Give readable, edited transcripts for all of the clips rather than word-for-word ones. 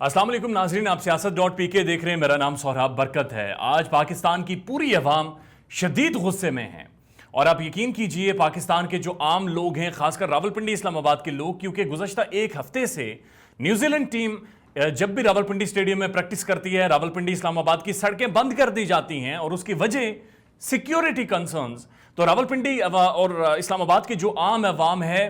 अस्सलाम वालेकुम नाजरीन, आप siyaasat.pk देख रहे हैं। मेरा नाम सोहराब बरकत है। आज पाकिस्तान की पूरी अवाम शदीद गुस्से में है और आप यकीन कीजिए पाकिस्तान के जो आम लोग हैं, खासकर रावलपिंडी इस्लामाबाद के लोग, क्योंकि गुज़श्ता एक हफ्ते से न्यूजीलैंड टीम जब भी रावलपिंडी स्टेडियम में प्रैक्टिस करती है, रावलपिंडी इस्लामाबाद की सड़कें बंद कर दी जाती हैं और उसकी वजह सिक्योरिटी कंसर्न्स। तो रावलपिंडी और इस्लामाबाद के जो आम अवाम है,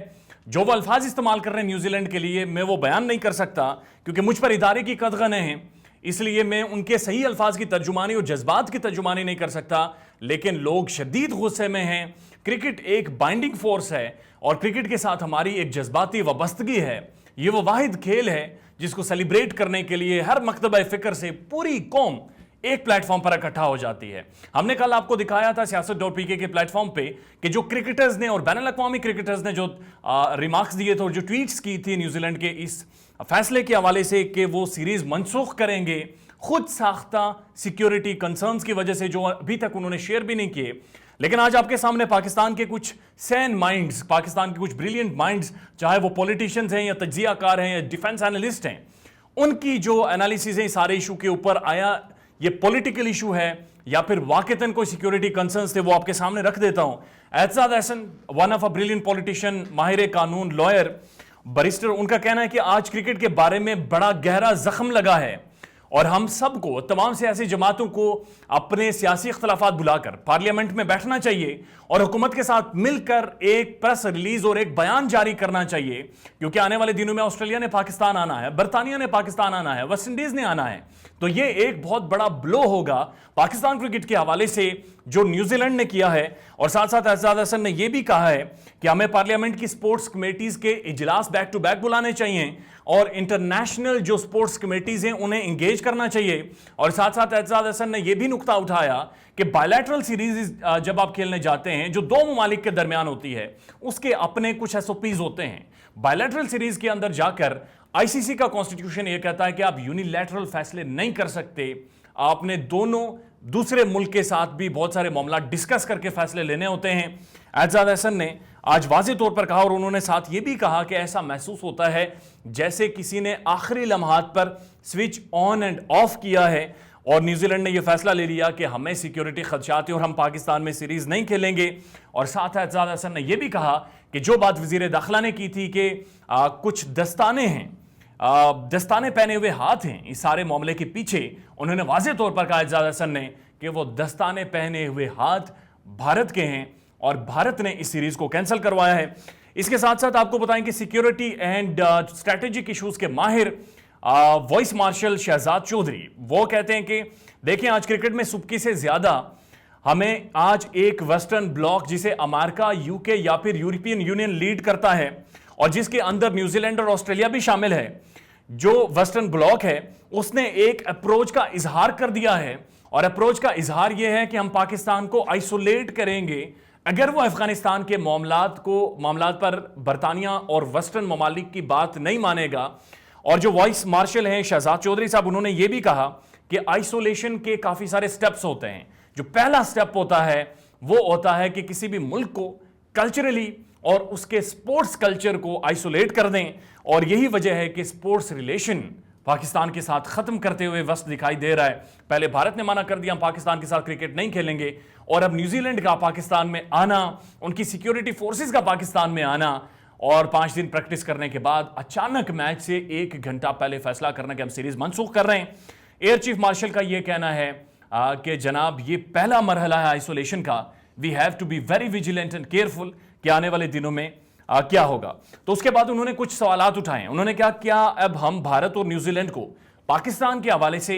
जो वो अल्फाज इस्तेमाल कर रहे हैं न्यूजीलैंड के लिए, मैं वो बयान नहीं कर सकता क्योंकि मुझ पर इदारे की कदगने हैं, इसलिए मैं उनके सही अल्फाज की तर्जुमानी और जज्बात की तर्जुमानी नहीं कर सकता। लेकिन लोग शदीद गुस्से में हैं। क्रिकेट एक बाइंडिंग फोर्स है और क्रिकेट के साथ हमारी एक जज्बाती वाबस्तगी है। ये वो वाहिद खेल है जिसको सेलिब्रेट करने के लिए हर मकतबा फ़िक्र से पूरी कौम एक प्लेटफॉर्म पर इकट्ठा हो जाती है। हमने कल आपको दिखाया था siyaasat.pk के प्लेटफॉर्म पे कि जो क्रिकेटर्स ने और बैनुल अक़वामी क्रिकेटर्स ने जो रिमार्क्स दिए थे और जो ट्वीट्स की थी न्यूजीलैंड के इस फैसले के हवाले से कि वो सीरीज मनसूख करेंगे, खुद साख्ता सिक्योरिटी कंसर्न्स की वजह से, जो अभी तक उन्होंने शेयर भी नहीं किए। लेकिन आज आपके सामने पाकिस्तान के कुछ सैन माइंड्स, पाकिस्तान के कुछ ब्रिलियंट माइंड्स, चाहे वो पॉलिटिशियंस हैं या तज्जियाकार हैं या डिफेंस एनालिस्ट हैं, उनकी जो एनालिसिस है सारे इशू के ऊपर, आया ये पॉलिटिकल इशू है या फिर वाकईतन कोई सिक्योरिटी कंसर्न्स थे, वो आपके सामने रख देता हूं। Aitzaz Ahsan, one of a brilliant politician, माहिर कानून, लॉयर, बैरिस्टर, उनका कहना है कि आज क्रिकेट के बारे में बड़ा गहरा जख्म लगा है और हम सबको, तमाम सियासी जमातों को अपने सियासी इख्तलाफात बुलाकर पार्लियामेंट में बैठना चाहिए और हुकूमत के साथ मिलकर एक प्रेस रिलीज और एक बयान जारी करना चाहिए, क्योंकि आने वाले दिनों में ऑस्ट्रेलिया ने पाकिस्तान आना है, बरतानिया ने पाकिस्तान आना है, वेस्ट इंडीज ने आना है। तो ये एक बहुत बड़ा ब्लो होगा पाकिस्तान क्रिकेट के हवाले से जो न्यूजीलैंड ने किया है। और साथ साथ एतजाद हसन ने यह भी कहा है कि हमें पार्लियामेंट की स्पोर्ट्स कमेटीज के इजलास बैक टू बैक बुलाने चाहिए और इंटरनेशनल जो स्पोर्ट्स कमेटीज हैं उन्हें इंगेज करना चाहिए। और साथ साथ एतजाद हसन ने यह भी नुक्ता उठाया कि बायलैटरल सीरीज जब आप खेलने जाते हैं जो दो ममालिक के दरमियान होती है, उसके अपने कुछ एसओपीज होते हैं। बायलैटरल सीरीज के अंदर जाकर आईसीसी का कॉन्स्टिट्यूशन यह कहता है कि आप यूनिलैटरल फैसले नहीं कर सकते, आपने दोनों दूसरे मुल्क के साथ भी बहुत सारे मामला डिस्कस करके फैसले लेने होते हैं। एतजाद हसन ने आज वाज़ेह तौर पर कहा और उन्होंने साथ ये भी कहा कि ऐसा महसूस होता है जैसे किसी ने आखिरी लम्हात पर स्विच ऑन एंड ऑफ किया है और न्यूजीलैंड ने यह फैसला ले लिया कि हमें सिक्योरिटी खदशात है और हम पाकिस्तान में सीरीज नहीं खेलेंगे। और साथ एतजाद हसन ने यह भी कहा कि जो बात वजीर दाखिला ने की थी कि कुछ दस्ताने हैं, दस्ताने पहने हुए हाथ हैं इस सारे मामले के पीछे, उन्होंने वाज़ेह तौर पर कहा एतजाद हसन ने कि वो दस्ताने पहने हुए हाथ भारत के हैं और भारत ने इस सीरीज को कैंसिल करवाया है। इसके साथ साथ आपको बताएं कि सिक्योरिटी एंड स्ट्रेटेजिक इश्यूज के माहिर वॉइस मार्शल शहजाद चौधरी वो कहते हैं कि देखें, आज क्रिकेट में सुबकी से ज्यादा हमें आज एक वेस्टर्न ब्लॉक जिसे अमेरिका, यूके या फिर यूरोपियन यूनियन लीड करता है और जिसके अंदर न्यूजीलैंड और ऑस्ट्रेलिया भी शामिल है, जो वेस्टर्न ब्लॉक है उसने एक अप्रोच का इजहार कर दिया है और अप्रोच का इजहार यह है कि हम पाकिस्तान को आइसोलेट करेंगे अगर वो अफगानिस्तान के मामलात पर बरतानिया और वेस्टर्न ममालिक की बात नहीं मानेगा। और जो वॉइस मार्शल हैं शहजाद चौधरी साहब, उन्होंने ये भी कहा कि आइसोलेशन के काफी सारे स्टेप्स होते हैं। जो पहला स्टेप होता है वो होता है कि किसी भी मुल्क को कल्चरली और उसके स्पोर्ट्स कल्चर को आइसोलेट कर दें, और यही वजह है कि स्पोर्ट्स रिलेशन पाकिस्तान के साथ खत्म करते हुए वक्त दिखाई दे रहा है। पहले भारत ने मना कर दिया हम पाकिस्तान के साथ क्रिकेट नहीं खेलेंगे, और अब न्यूजीलैंड का पाकिस्तान में आना, उनकी सिक्योरिटी फोर्सेस का पाकिस्तान में आना और 5 दिन प्रैक्टिस करने के बाद अचानक मैच से 1 घंटा पहले फैसला करना कि हम सीरीज मनसूख कर रहे हैं। एयर चीफ मार्शल का यह कहना है कि जनाब ये पहला मरहला है आइसोलेशन का, we have to be very vigilant and careful कि आने वाले दिनों में क्या होगा। तो उसके बाद उन्होंने कुछ सवालात उठाए। उन्होंने कहा क्या अब हम भारत और न्यूजीलैंड को पाकिस्तान के हवाले से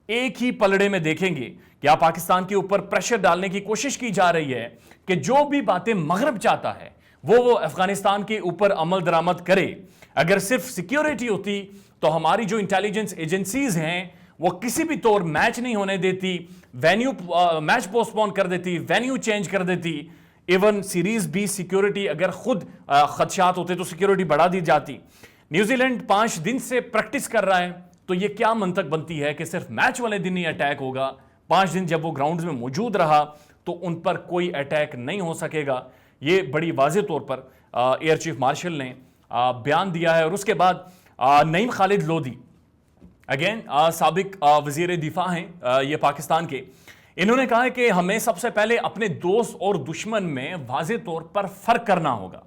एक ही पलड़े में देखेंगे? क्या पाकिस्तान के ऊपर प्रेशर डालने की कोशिश की जा रही है कि जो भी बातें मगरब चाहता है वो अफगानिस्तान के ऊपर अमल दरामद करे? अगर सिर्फ सिक्योरिटी होती तो हमारी जो इंटेलिजेंस एजेंसीज हैं वो किसी भी तौर मैच नहीं होने देती, मैच पोस्टपोन कर देती, वेन्यू चेंज कर देती, इवन सीरीज भी सिक्योरिटी अगर खुद खदशात होते तो सिक्योरिटी बढ़ा दी जाती। न्यूजीलैंड 5 दिन से प्रैक्टिस कर रहा है, तो ये क्या मंतक बनती है कि सिर्फ मैच वाले दिन ही अटैक होगा? 5 दिन जब वो ग्राउंड में मौजूद रहा तो उन पर कोई अटैक नहीं हो सकेगा। ये बड़ी वाज़ेह तौर पर एयर चीफ मार्शल ने बयान दिया है। और उसके बाद नईम खालिद लोधी अगेन साबिक वजीर दिफा हैं ये पाकिस्तान के। इन्होंने कहा है कि हमें सबसे पहले अपने दोस्त और दुश्मन में वाज़े तौर पर फर्क करना होगा।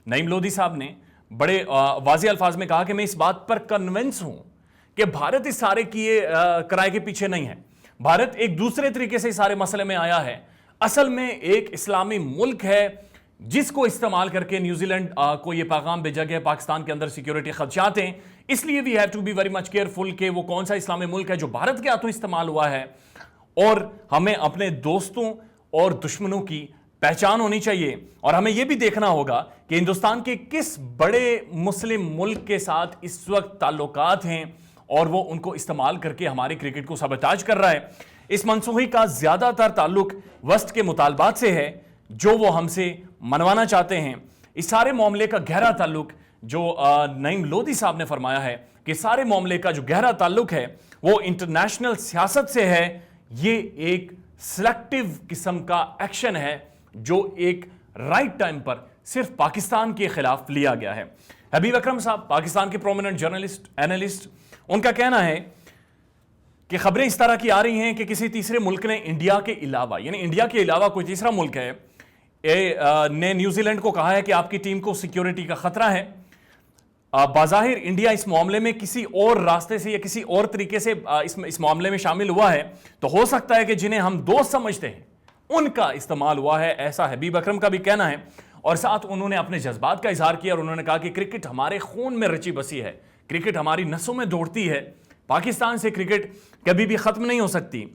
नईम लोधी साहब ने बड़े वाज़े अल्फाज में कहा कि मैं इस बात पर कन्विंस हूं कि भारत इस सारे किए किराए के पीछे नहीं है। भारत एक दूसरे तरीके से इस सारे मसले में आया है। असल में एक इस्लामी मुल्क है जिसको इस्तेमाल करके न्यूजीलैंड को यह पैगाम भेजा गया पाकिस्तान के अंदर सिक्योरिटी खदशात हैं, इसलिए we have to be very much careful कि वो कौन सा इस्लामी मुल्क है जो भारत के हाथों इस्तेमाल हुआ है, और हमें अपने दोस्तों और दुश्मनों की पहचान होनी चाहिए। और हमें यह भी देखना होगा कि हिंदुस्तान के किस बड़े मुस्लिम मुल्क के साथ इस वक्त ताल्लुकात हैं और वो उनको इस्तेमाल करके हमारे क्रिकेट को सबताज कर रहा है। इस मनसूखी का ज्यादातर ताल्लुक वस्ट के मुतालबात से है जो वो हमसे मनवाना चाहते हैं। इस सारे मामले का गहरा ताल्लुक जो नईम लोधी साहब ने फरमाया है कि सारे मामले का जो गहरा ताल्लुक है वो इंटरनेशनल सियासत से है। ये एक सिलेक्टिव किस्म का एक्शन है जो एक राइट टाइम पर सिर्फ पाकिस्तान के खिलाफ लिया गया है। हबीब अकरम साहब पाकिस्तान के प्रोमिनेंट जर्नलिस्ट एनालिस्ट, उनका कहना है कि खबरें इस तरह की आ रही हैं कि किसी तीसरे मुल्क ने इंडिया के अलावा, यानी इंडिया के अलावा कोई तीसरा मुल्क है, ने न्यूजीलैंड को कहा है कि आपकी टीम को सिक्योरिटी का खतरा है। बाज़ाहिर इंडिया इस मामले में किसी और रास्ते से या किसी और तरीके से इस मामले में शामिल हुआ है, तो हो सकता है कि जिन्हें हम दोस्त समझते हैं उनका इस्तेमाल हुआ है, ऐसा हबीब अकरम का भी कहना है। और साथ उन्होंने अपने जज्बात का इजहार किया और उन्होंने कहा कि क्रिकेट हमारे खून में रची बसी है, क्रिकेट हमारी नसों में दौड़ती है, पाकिस्तान से क्रिकेट कभी भी खत्म नहीं हो सकती।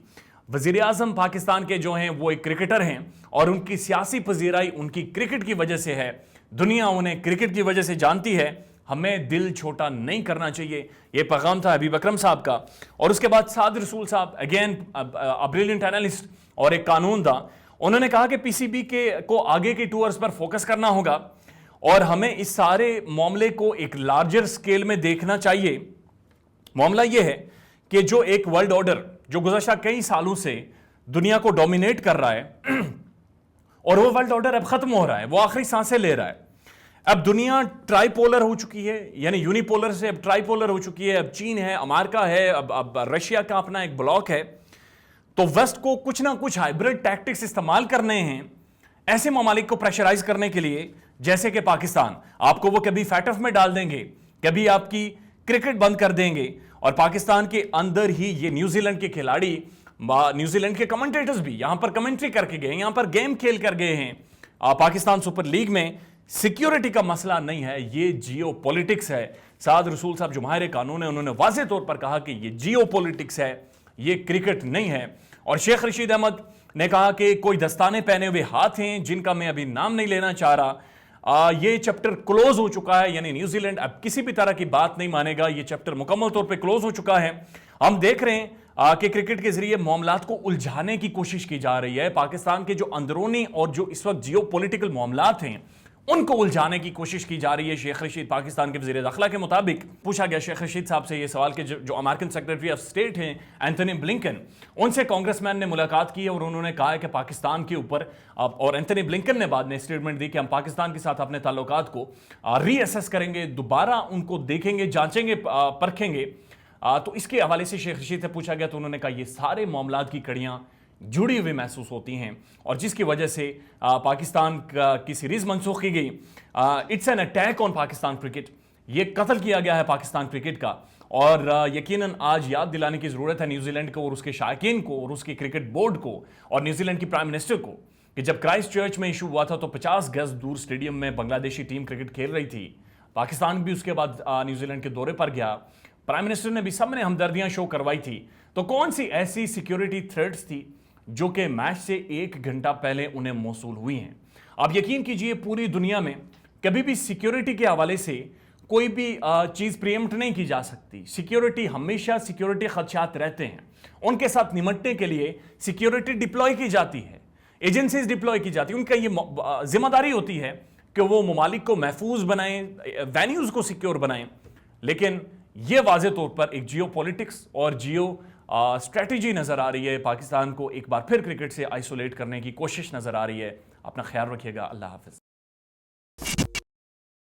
वजीर आजम पाकिस्तान के जो हैं वो एक क्रिकेटर हैं और उनकी सियासी पजीराई उनकी क्रिकेट की वजह से है, दुनिया उन्हें क्रिकेट की वजह से जानती है। हमें दिल छोटा नहीं करना चाहिए, ये पैगाम था हबीब अकरम साहब का। और उसके बाद साद रसूल साहब, अगेन ब्रिलियंट एनालिस्ट और एक कानूनदा, उन्होंने कहा कि पीसीबी को आगे के टूर्स पर फोकस करना होगा और हमें इस सारे मामले को एक लार्जर स्केल में देखना चाहिए। मामला यह है कि जो एक वर्ल्ड ऑर्डर जो गुज़श्ता कई सालों से दुनिया को डोमिनेट कर रहा है और वो वर्ल्ड ऑर्डर अब खत्म हो रहा है, वो आखिरी सांसें ले रहा है। अब दुनिया ट्राइपोलर हो चुकी है, यानी यूनिपोलर से अब ट्राइपोलर हो चुकी है। अब चीन है, अमेरिका है, अब रशिया का अपना एक ब्लॉक है। तो वेस्ट को कुछ ना कुछ हाइब्रिड टैक्टिक्स इस्तेमाल करने हैं ऐसे ममालिक को प्रेशराइज करने के लिए, जैसे कि पाकिस्तान। आपको वो कभी फैटफ में डाल देंगे, कभी आपकी क्रिकेट बंद कर देंगे। और पाकिस्तान के अंदर ही ये न्यूजीलैंड के खिलाड़ी, न्यूजीलैंड के कमेंटेटर्स भी यहां पर कमेंट्री करके गए, यहां पर गेम खेल कर गए हैं। पाकिस्तान सुपर लीग में सिक्योरिटी का मसला नहीं है, ये जियो पॉलिटिक्स है। साद रसूल साहब जो माहिर कानून है, उन्होंने वाज़े तौर पर कहा कि ये जियो पॉलिटिक्स है, ये क्रिकेट नहीं है। और शेख रशीद अहमद ने कहा कि कोई दस्ताने पहने हुए हाथ हैं जिनका मैं अभी नाम नहीं लेना चाह रहा, ये चैप्टर क्लोज हो चुका है, यानी न्यूजीलैंड अब किसी भी तरह की बात नहीं मानेगा, ये चैप्टर मुकम्मल तौर पे क्लोज हो चुका है। हम देख रहे हैं कि क्रिकेट के जरिए मामलात को उलझाने की कोशिश की जा रही है। पाकिस्तान के जो अंदरूनी और जो इस वक्त जियो पॉलिटिकल मामलात हैं उनको उलझाने की कोशिश की जा रही है। शेख रशीद पाकिस्तान के वज़ीर दाखिला के मुताबिक पूछा गया शेख रशीद साहब से ये सवाल कि जो अमेरिकन सेक्रेटरी ऑफ स्टेट हैं एंथनी ब्लिंकन, उनसे कांग्रेसमैन ने मुलाकात की है और उन्होंने कहा है कि पाकिस्तान के ऊपर, और एंथनी ब्लिंकन ने बाद में स्टेटमेंट दी कि हम पाकिस्तान के साथ अपने ताल्लुकात को रीअसेस करेंगे, दोबारा उनको देखेंगे, जांचेंगे, परखेंगे। तो इसके हवाले से शेख रशीद से पूछा गया तो उन्होंने कहा ये सारे मामलात की कड़ियाँ जुड़ी हुई महसूस होती हैं और जिसकी वजह से पाकिस्तान की सीरीज मनसूख की गई। It's an attack on Pakistan cricket, ये कत्ल किया गया है पाकिस्तान क्रिकेट का। और यकीनन आज याद दिलाने की ज़रूरत है न्यूजीलैंड को और उसके शायकीन को और उसके क्रिकेट बोर्ड को और न्यूजीलैंड की प्राइम मिनिस्टर को कि जब क्राइस्ट चर्च में इशू हुआ था तो 50 गज दूर स्टेडियम में बांग्लादेशी टीम क्रिकेट खेल रही थी। पाकिस्तान भी उसके बाद न्यूजीलैंड के दौरे पर गया, प्राइम मिनिस्टर ने भी सबने हमदर्दियां शो करवाई थी। तो कौन सी ऐसी सिक्योरिटी थ्रेट्स थी जो कि मैच से 1 घंटा पहले उन्हें मौसूल हुई हैं? आप यकीन कीजिए पूरी दुनिया में कभी भी सिक्योरिटी के हवाले से कोई भी चीज़ प्रीएम्प्ट नहीं की जा सकती। सिक्योरिटी हमेशा सिक्योरिटी खदशात रहते हैं, उनके साथ निमटने के लिए सिक्योरिटी डिप्लॉय की जाती है, एजेंसीज डिप्लॉय की जाती है। उनका ये जिम्मेदारी होती है कि वो ममालिक को महफूज बनाएं, वेन्यूज़ को सिक्योर बनाएं। लेकिन ये वाज़े तौर पर एक जियो पॉलिटिक्स और जियो स्ट्रेटजी नज़र आ रही है। पाकिस्तान को एक बार फिर क्रिकेट से आइसोलेट करने की कोशिश नज़र आ रही है। अपना ख्याल रखिएगा। अल्लाह हाफ़िज़।